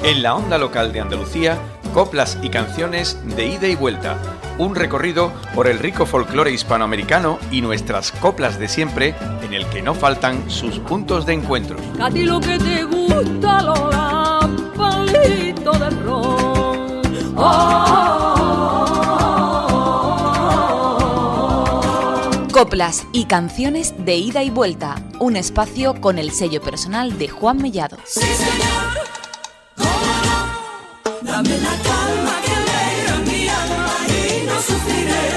En la onda local de Andalucía, coplas y canciones de ida y vuelta. Un recorrido por el rico folclore hispanoamericano y nuestras coplas de siempre, en el que no faltan sus puntos de encuentro. A ti lo que te gusta, Lola, palito de ron. Coplas y canciones de ida y vuelta. Un espacio con el sello personal de Juan Mellado. Sí, señor, cómo no, dame la calma que alegra mi alma y no sufriré.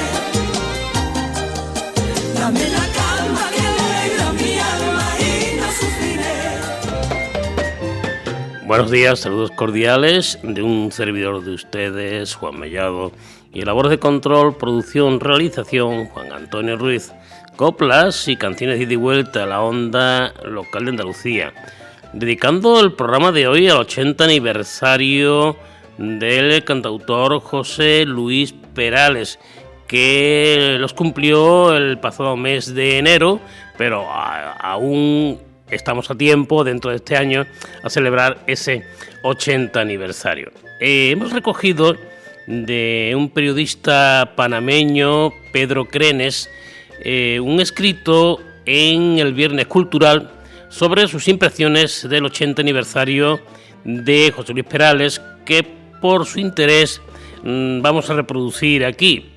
Dame la calma que alegra mi alma y no sufriré. Buenos días, saludos cordiales de un servidor de ustedes, Juan Mellado, y labores de control, producción, realización, Juan Antonio Ruiz. Coplas y canciones de ida y vuelta a la onda local de Andalucía, dedicando el programa de hoy al 80 aniversario del cantautor José Luis Perales, que los cumplió el pasado mes de enero, pero aún estamos a tiempo, dentro de este año, a celebrar ese 80 aniversario. Hemos recogido de un periodista panameño, Pedro Crenes, un escrito en el Viernes Cultural sobre sus impresiones del 80 aniversario de José Luis Perales, que por su interés vamos a reproducir aquí.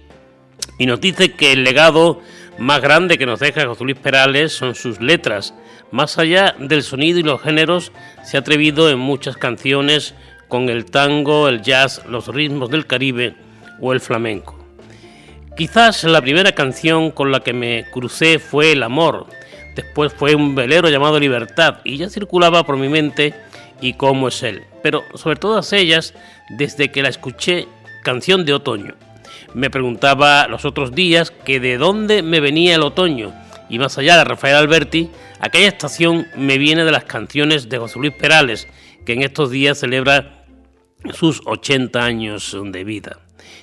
Y nos dice que el legado más grande que nos deja José Luis Perales son sus letras. Más allá del sonido y los géneros, se ha atrevido en muchas canciones con el tango, el jazz, los ritmos del Caribe o el flamenco. Quizás la primera canción con la que me crucé fue El Amor, después fue un velero llamado Libertad, y ya circulaba por mi mente y cómo es él. Pero sobre todas ellas, desde que la escuché, Canción de Otoño. Me preguntaba los otros días que de dónde me venía el otoño, y más allá de Rafael Alberti, aquella estación me viene de las canciones de José Luis Perales, que en estos días celebra sus 80 años de vida.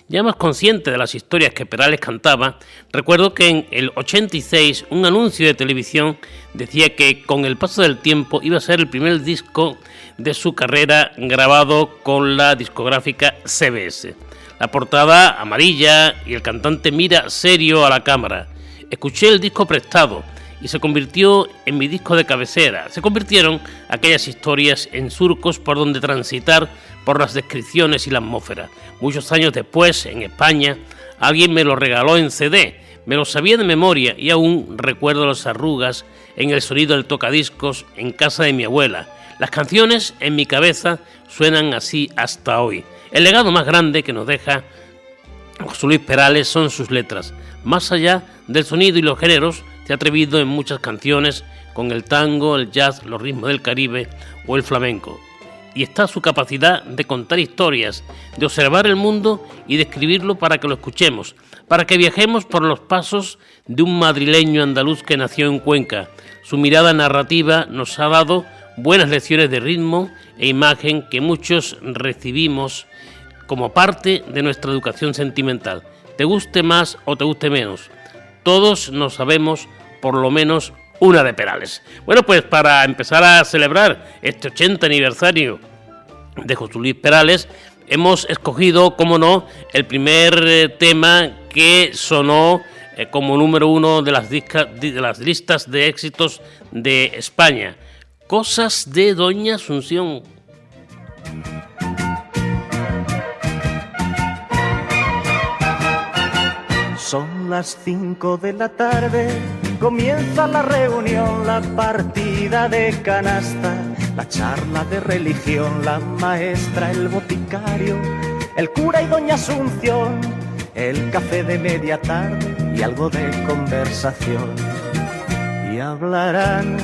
Ya más consciente de las historias que Perales cantaba, recuerdo que en el 86 un anuncio de televisión decía que con el paso del tiempo iba a ser el primer disco de su carrera grabado con la discográfica CBS. La portada amarilla y el cantante mira serio a la cámara. Escuché el disco prestado y se convirtió en mi disco de cabecera. Se convirtieron aquellas historias en surcos por donde transitar por las descripciones y la atmósfera. Muchos años después, en España, alguien me lo regaló en CD. Me lo sabía de memoria y aún recuerdo las arrugas en el sonido del tocadiscos en casa de mi abuela. Las canciones en mi cabeza suenan así hasta hoy. El legado más grande que nos deja José Luis Perales son sus letras. Más allá del sonido y los géneros, se ha atrevido en muchas canciones con el tango, el jazz, los ritmos del Caribe o el flamenco. Y está su capacidad de contar historias, de observar el mundo y de escribirlo para que lo escuchemos, para que viajemos por los pasos de un madrileño andaluz que nació en Cuenca. Su mirada narrativa nos ha dado buenas lecciones de ritmo e imagen que muchos recibimos como parte de nuestra educación sentimental. Te guste más o te guste menos, todos nos sabemos por lo menos una de Perales. Bueno, pues para empezar a celebrar este 80 aniversario de José Luis Perales, hemos escogido, como no, el primer tema que sonó como número uno de las listas de éxitos de España. Cosas de Doña Asunción. Son las 5 de la tarde, comienza la reunión, la partida de canasta, la charla de religión, la maestra, el boticario, el cura y Doña Asunción, el café de media tarde y algo de conversación. Y hablarán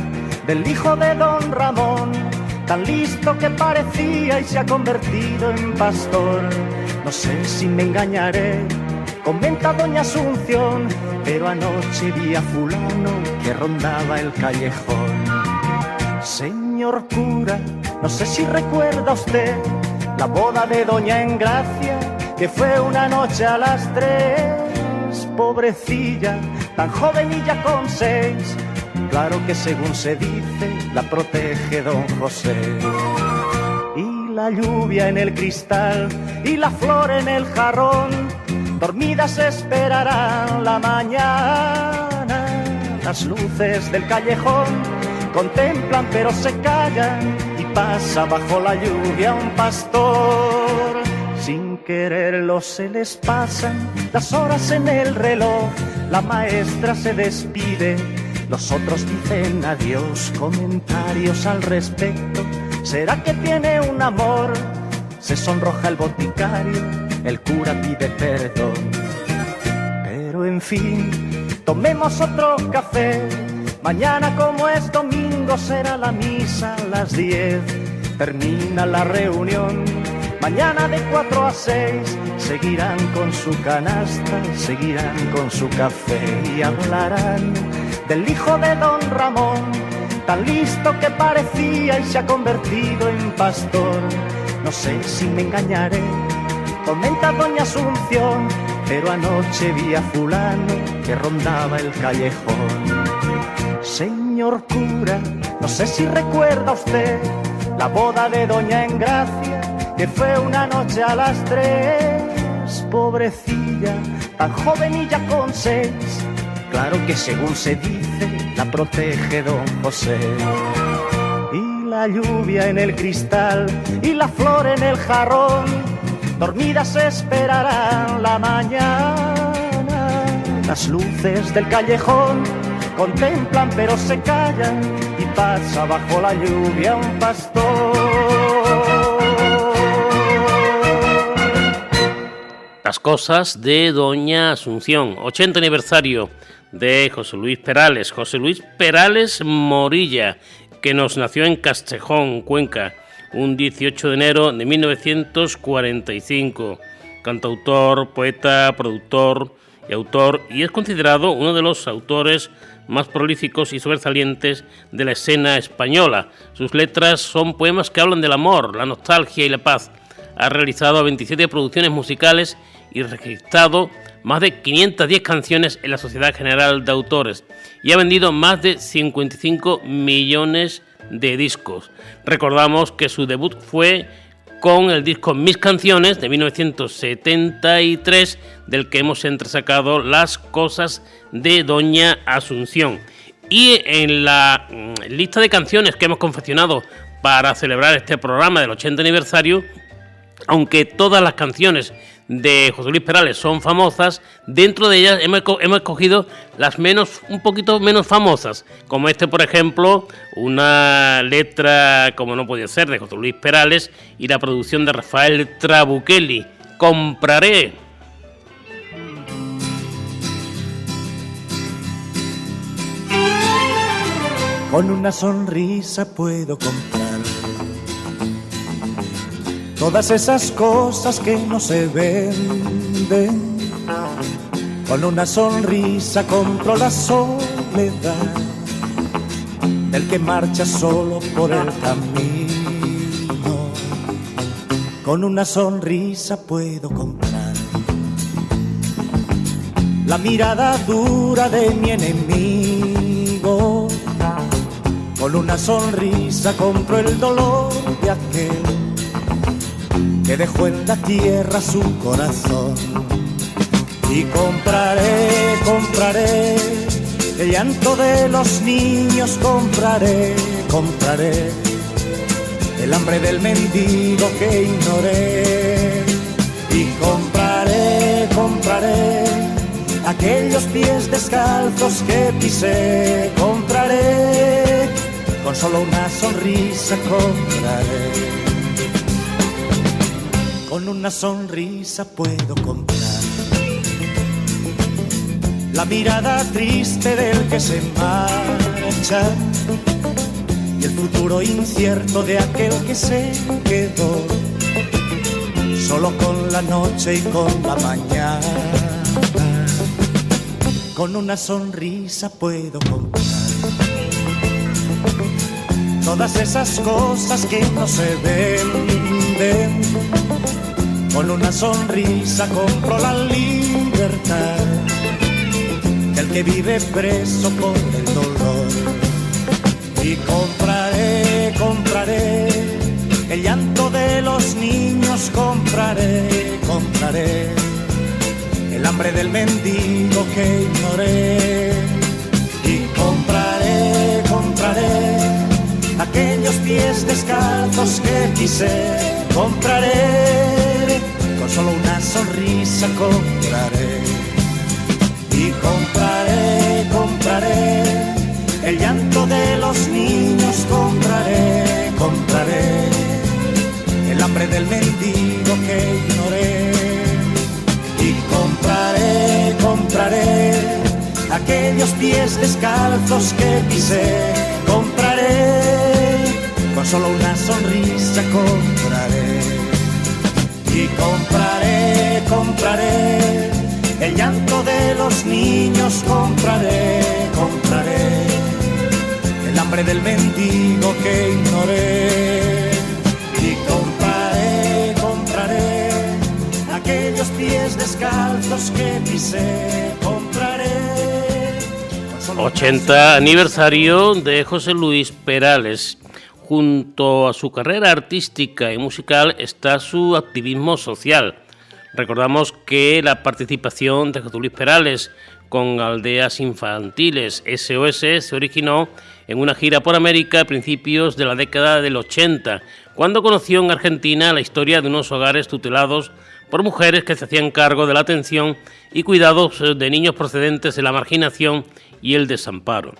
del hijo de Don Ramón, tan listo que parecía y se ha convertido en pastor. No sé si me engañaré, comenta Doña Asunción, pero anoche vi a fulano que rondaba el callejón. Señor cura, no sé si recuerda usted la boda de Doña Engracia, que fue una noche a las 3. Pobrecilla, tan joven y ya con 6, claro que según se dice, la protege Don José. Y la lluvia en el cristal y la flor en el jarrón, dormidas esperarán la mañana. Las luces del callejón contemplan pero se callan y pasa bajo la lluvia un pastor. Sin quererlo se les pasan las horas en el reloj, la maestra se despide, los otros dicen adiós, comentarios al respecto. ¿Será que tiene un amor? Se sonroja el boticario, el cura pide perdón. Pero en fin, tomemos otro café. Mañana, como es domingo, será la misa a las 10. Termina la reunión. Mañana de 4 a 6 seguirán con su canasta, seguirán con su café y hablarán del hijo de don Ramón, tan listo que parecía y se ha convertido en pastor. No sé si me engañaré, comenta doña Asunción, pero anoche vi a fulano que rondaba el callejón. Señor cura, no sé si recuerda usted la boda de doña Engracia, que fue una noche a las 3. Pobrecilla, tan joven y ya con 6. Claro que según se dice, la protege don José. Y la lluvia en el cristal y la flor en el jarrón, dormidas esperarán la mañana. Las luces del callejón contemplan pero se callan y pasa bajo la lluvia un pastor. Las cosas de doña Asunción, 80 aniversario de José Luis Perales. José Luis Perales Morilla, que nos nació en Castejón, Cuenca, un 18 de enero de 1945. Cantautor, poeta, productor y autor, y es considerado uno de los autores más prolíficos y sobresalientes de la escena española. Sus letras son poemas que hablan del amor, la nostalgia y la paz. Ha realizado 27 producciones musicales y registrado más de 510 canciones en la Sociedad General de Autores y ha vendido más de 55 millones de discos. Recordamos que su debut fue con el disco Mis Canciones de 1973, del que hemos entresacado Las cosas de doña Asunción. Y en la lista de canciones que hemos confeccionado para celebrar este programa del 80 aniversario, aunque todas las canciones de José Luis Perales son famosas, dentro de ellas hemos escogido las un poquito menos famosas, como por ejemplo, una letra, como no podía ser, de José Luis Perales y la producción de Rafael Trabuchelli, Compraré. Con una sonrisa puedo comprar todas esas cosas que no se venden. Con una sonrisa compro la soledad del que marcha solo por el camino. Con una sonrisa puedo comprar la mirada dura de mi enemigo. Con una sonrisa compro el dolor de aquel que dejó en la tierra su corazón. Y compraré el llanto de los niños, compraré el hambre del mendigo que ignoré. Y compraré aquellos pies descalzos que pisé, compraré, con solo una sonrisa compraré. Con una sonrisa puedo comprar la mirada triste del que se marcha y el futuro incierto de aquel que se quedó solo con la noche y con la mañana. Con una sonrisa puedo comprar todas esas cosas que no se venden. Con una sonrisa compro la libertad del que vive preso por el dolor. Y compraré el llanto de de los niños compraré, compraré el hambre del mendigo que ignoré. Y compraré, compraré aquellos pies descalzos que pisé. Compraré, con solo una sonrisa compraré. Y compraré, compraré el llanto de los niños. Compraré, compraré el hambre del mendigo que ignoré. Y compraré, compraré aquellos pies descalzos que pisé. Compraré, con solo una sonrisa compraré. Y compraré, compraré el llanto de los niños. Compraré, compraré el hambre del mendigo que ignoré. Y compraré, compraré aquellos pies descalzos que pisé. Compraré 80 aniversario de José Luis Perales. Junto a su carrera artística y musical está su activismo social. Recordamos que la participación de José Luis Perales con Aldeas Infantiles SOS se originó en una gira por América a principios de la década del 80, cuando conoció en Argentina la historia de unos hogares tutelados por mujeres que se hacían cargo de la atención y cuidados de niños procedentes de la marginación y el desamparo.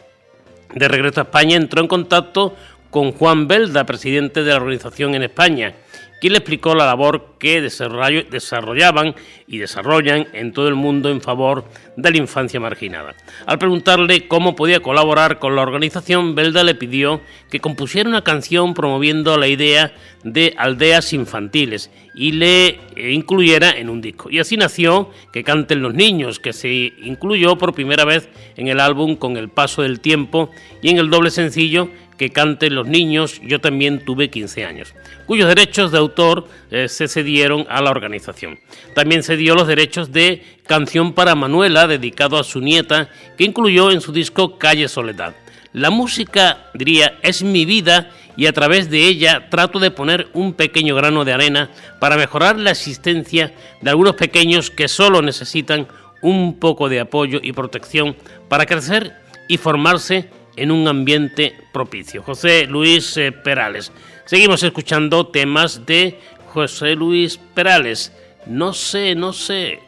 De regreso a España entró en contacto con Juan Belda, presidente de la organización en España, quien le explicó la labor que desarrollaban y desarrollan en todo el mundo en favor de la infancia marginada. Al preguntarle cómo podía colaborar con la organización, Belda le pidió que compusiera una canción promoviendo la idea de aldeas infantiles y le incluyera en un disco. Y así nació Que canten los niños, que se incluyó por primera vez en el álbum Con el paso del tiempo y en el doble sencillo Que canten los niños, yo también tuve 15 años, cuyos derechos de autor se cedieron a la organización. También cedió los derechos de Canción para Manuela, dedicado a su nieta, que incluyó en su disco Calle Soledad. La música, diría, es mi vida y a través de ella trato de poner un pequeño grano de arena para mejorar la existencia de algunos pequeños que solo necesitan un poco de apoyo y protección para crecer y formarse en un ambiente propicio. José Luis Perales. Seguimos escuchando temas de José Luis Perales. No sé, no sé.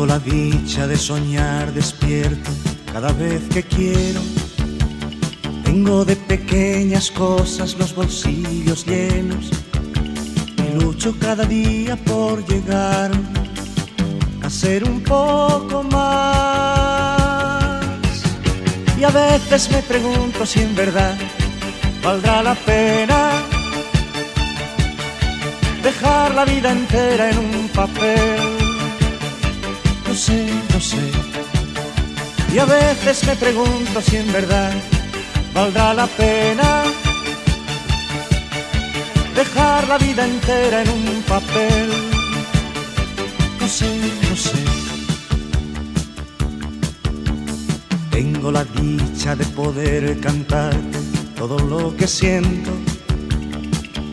Tengo la dicha de soñar despierto cada vez que quiero. Tengo de pequeñas cosas los bolsillos llenos y lucho cada día por llegar a ser un poco más. Y a veces me pregunto si en verdad valdrá la pena dejar la vida entera en un papel. No sé, no sé. Y a veces me pregunto si en verdad valdrá la pena dejar la vida entera en un papel. No sé, no sé. Tengo la dicha de poder cantar todo lo que siento,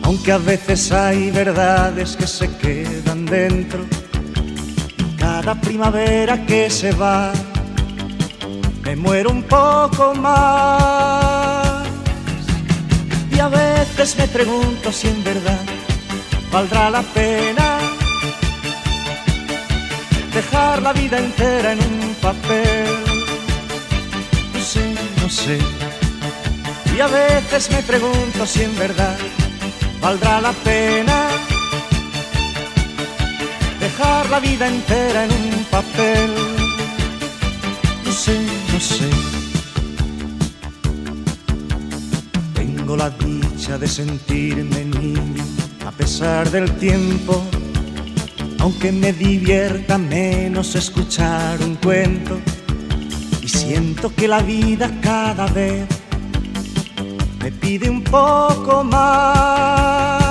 aunque a veces hay verdades que se quedan dentro. Cada primavera que se va, me muero un poco más. Y a veces me pregunto si en verdad valdrá la pena dejar la vida entera en un papel. No sé, no sé. Y a veces me pregunto si en verdad valdrá la pena dejar la vida entera en un papel. No sé, no sé. Tengo la dicha de sentirme niño a pesar del tiempo. aunque me divierta menos escuchar un cuento, y siento que la vida cada vez me pide un poco más.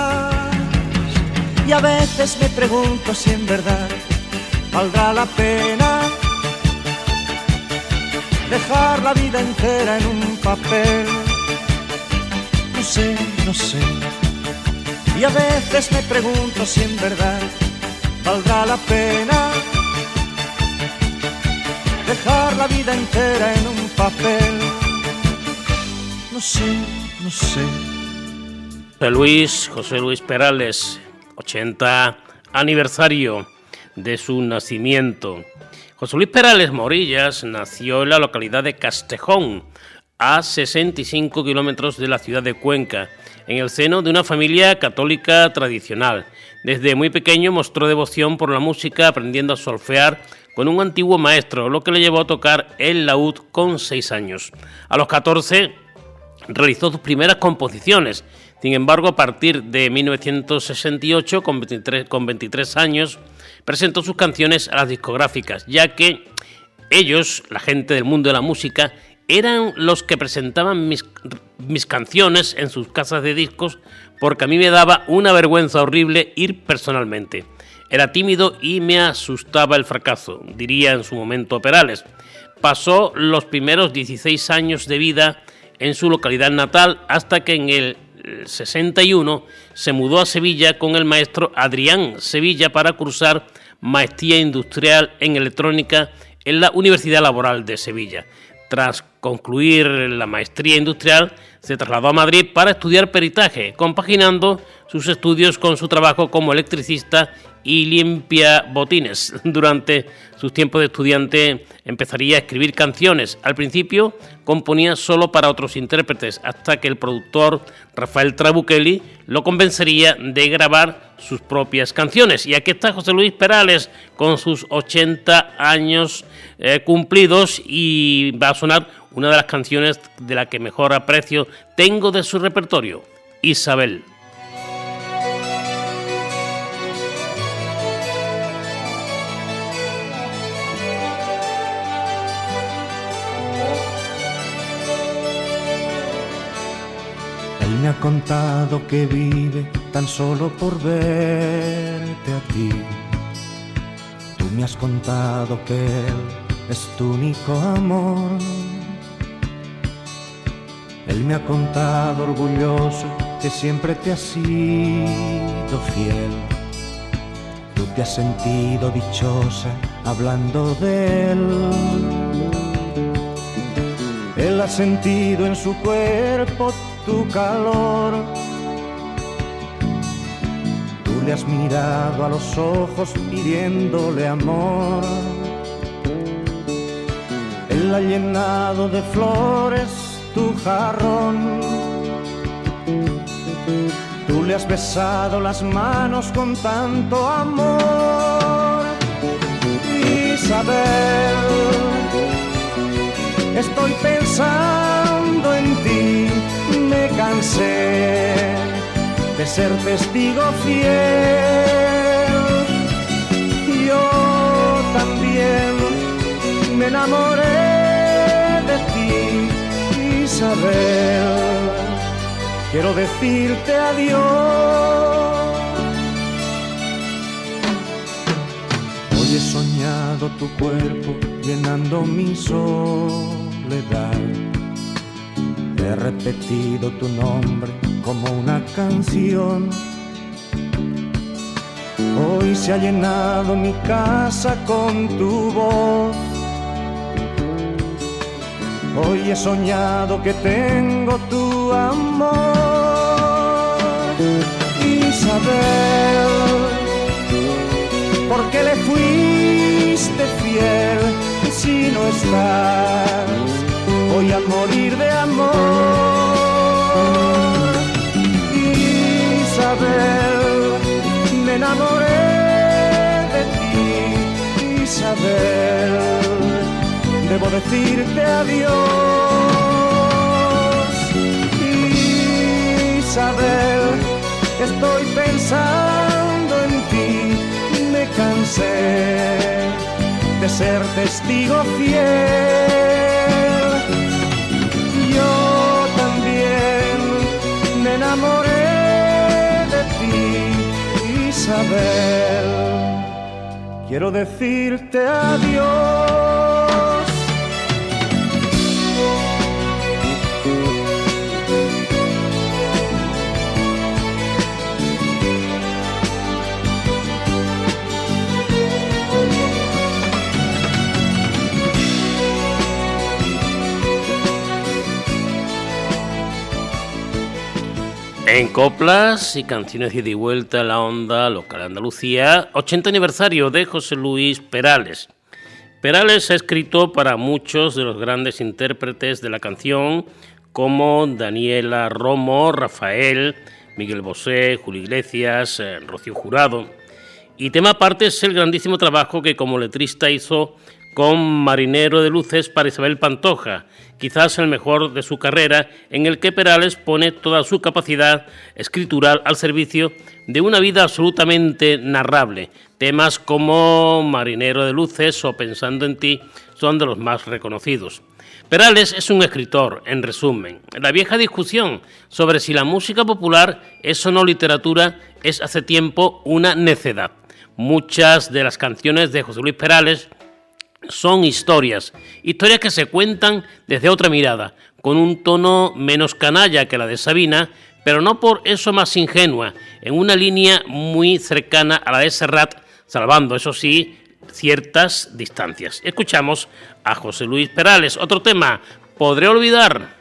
Y a veces me pregunto si en verdad valdrá la pena dejar la vida entera en un papel. No sé, no sé. Y a veces me pregunto si en verdad valdrá la pena dejar la vida entera en un papel. No sé, no sé. José Luis Perales, 80 aniversario de su nacimiento. José Luis Perales Morillas nació en la localidad de Castejón, a 65 kilómetros de la ciudad de Cuenca, en el seno de una familia católica tradicional. Desde muy pequeño mostró devoción por la música, aprendiendo a solfear con un antiguo maestro, lo que le llevó a tocar el laúd con 6 años. A los 14 realizó sus primeras composiciones. Sin embargo, a partir de 1968, con 23 años, presentó sus canciones a las discográficas, ya que ellos, la gente del mundo de la música, eran los que presentaban mis canciones en sus casas de discos, porque a mí me daba una vergüenza horrible ir personalmente. Era tímido y me asustaba el fracaso, diría en su momento Perales. Pasó los primeros 16 años de vida en su localidad natal, hasta que en el 61 se mudó a Sevilla con el maestro Adrián Sevilla para cursar maestría industrial en electrónica en la Universidad Laboral de Sevilla. Tras concluir la maestría industrial, se trasladó a Madrid para estudiar peritaje, compaginando sus estudios con su trabajo como electricista y limpia botines. Durante sus tiempos de estudiante empezaría a escribir canciones. Al principio componía solo para otros intérpretes, hasta que el productor Rafael Trabuchelli lo convencería de grabar sus propias canciones. Y aquí está José Luis Perales con sus 80 años cumplidos, y va a sonar una de las canciones de la que mejor aprecio tengo de su repertorio, Isabel. Él me ha contado que vive tan solo por verte a ti. Tú me has contado que él es tu único amor. Él me ha contado orgulloso que siempre te has sido fiel. Tú te has sentido dichosa hablando de él. Él ha sentido en su cuerpo tu calor. Tú le has mirado a los ojos pidiéndole amor. Él ha llenado de flores tu jarrón. Tú le has besado las manos con tanto amor. Isabel, estoy pensando en ti. Me cansé de ser testigo fiel. Yo también me enamoré de ti, Isabel. Quiero decirte adiós. Hoy he soñado tu cuerpo llenando mi soledad. He repetido tu nombre como una canción. Hoy se ha llenado mi casa con tu voz. Hoy he soñado que tengo tu amor. Isabel, ¿por qué le fuiste fiel si no estás? Voy a morir de amor. Isabel, me enamoré de ti, Isabel. Debo decirte adiós. Isabel, estoy pensando en ti. Me cansé de ser testigo fiel. Yo también me enamoré de ti, Isabel. Quiero decirte adiós. En coplas y canciones de ida y vuelta a la onda local de Andalucía, 80 aniversario de José Luis Perales. Perales ha escrito para muchos de los grandes intérpretes de la canción, como Daniela Romo, Rafael, Miguel Bosé, Julio Iglesias, Rocío Jurado. Y tema aparte es el grandísimo trabajo que como letrista hizo con Marinero de Luces para Isabel Pantoja, quizás el mejor de su carrera, en el que Perales pone toda su capacidad escritural al servicio de una vida absolutamente narrable. Temas como Marinero de Luces o Pensando en ti son de los más reconocidos. Perales es un escritor, en resumen. La vieja discusión sobre si la música popular es o no literatura es hace tiempo una necedad. Muchas de las canciones de José Luis Perales son historias que se cuentan desde otra mirada, con un tono menos canalla que la de Sabina, pero no por eso más ingenua, en una línea muy cercana a la de Serrat, salvando, eso sí, ciertas distancias. Escuchamos a José Luis Perales. Otro tema, Podré olvidar.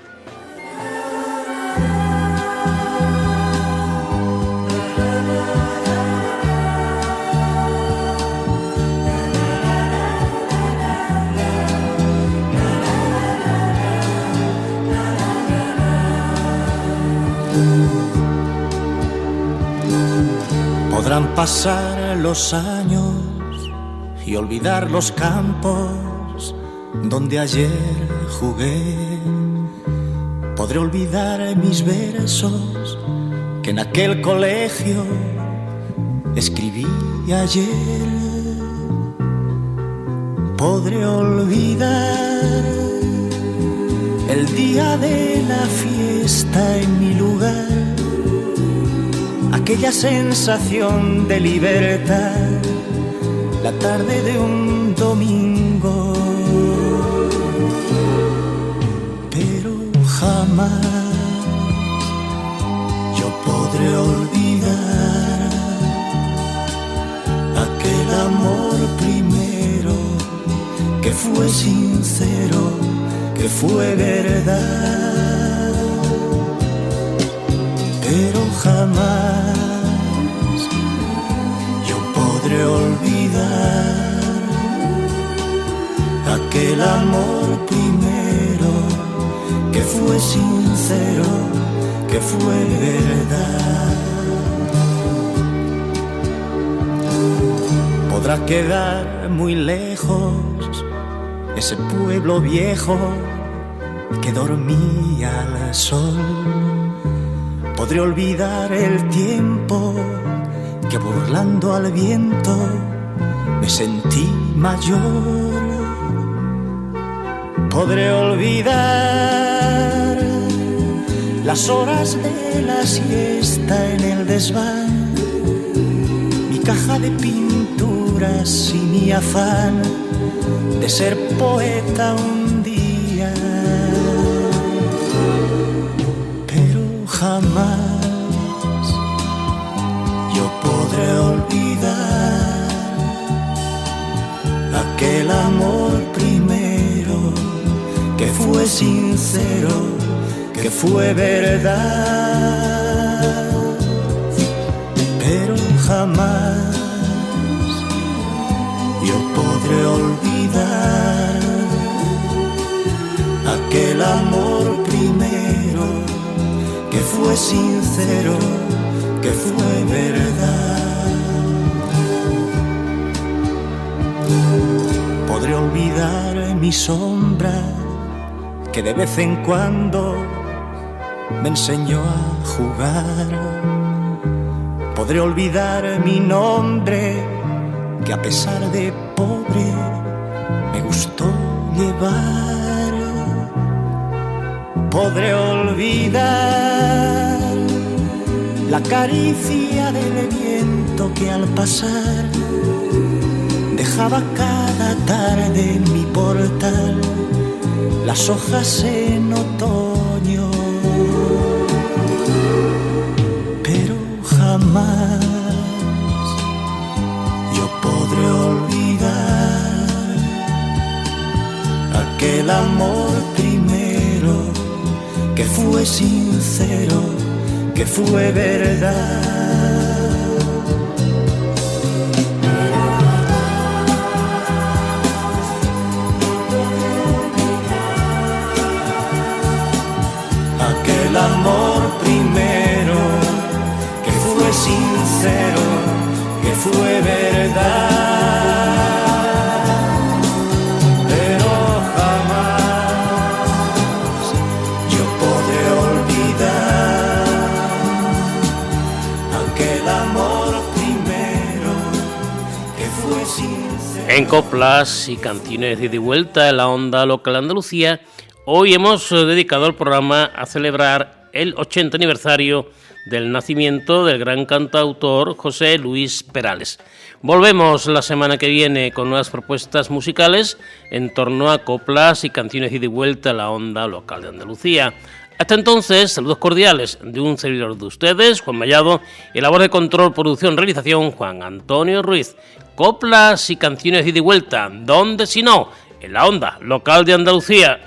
Podrán pasar los años y olvidar los campos donde ayer jugué. Podré olvidar mis versos que en aquel colegio escribí ayer. Podré olvidar el día de la fiesta en mi lugar, aquella sensación de libertad, la tarde de un domingo. Pero jamás yo podré olvidar aquel amor primero que fue sincero, que fue verdad. Pero jamás yo podré olvidar aquel amor primero que fue sincero, que fue verdad. Podrá quedar muy lejos ese pueblo viejo que dormía al sol. Podré olvidar el tiempo que burlando al viento me sentí mayor. Podré olvidar las horas de la siesta en el desván, mi caja de pinturas y mi afán de ser poeta un día. Jamás yo podré olvidar aquel amor primero que fue sincero, que fue verdad. Pero jamás yo podré olvidar aquel amor primero que fue sincero, que fue verdad. Podré olvidar mi sombra que de vez en cuando me enseñó a jugar. Podré olvidar mi nombre que a pesar de pobre me gustó llevar. Podré olvidar la caricia del viento que al pasar dejaba cada tarde en mi portal las hojas en otoño, pero jamás yo podré olvidar aquel amor primero que fue sincero, que fue verdad. Aquel amor primero que fue sincero, que fue verdad, pero jamás yo podré olvidar aquel amor primero que fue sincero. En coplas y canciones de ida y vuelta en la onda local de Andalucía, hoy hemos dedicado el programa a celebrar el 80 aniversario del nacimiento del gran cantautor José Luis Perales. Volvemos la semana que viene con nuevas propuestas musicales en torno a coplas y canciones de ida y vuelta a la onda local de Andalucía. Hasta entonces, saludos cordiales de un servidor de ustedes, Juan Mellado, y labor de control, producción, realización, Juan Antonio Ruiz. Coplas y canciones de ida y vuelta, ¿dónde si no? En la onda local de Andalucía.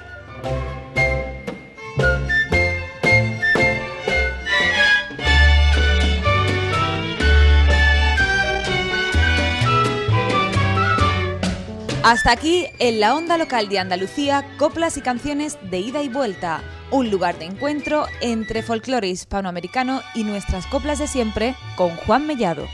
Hasta aquí, en la onda local de Andalucía, coplas y canciones de ida y vuelta, un lugar de encuentro entre folclore hispanoamericano y nuestras coplas de siempre con Juan Mellado.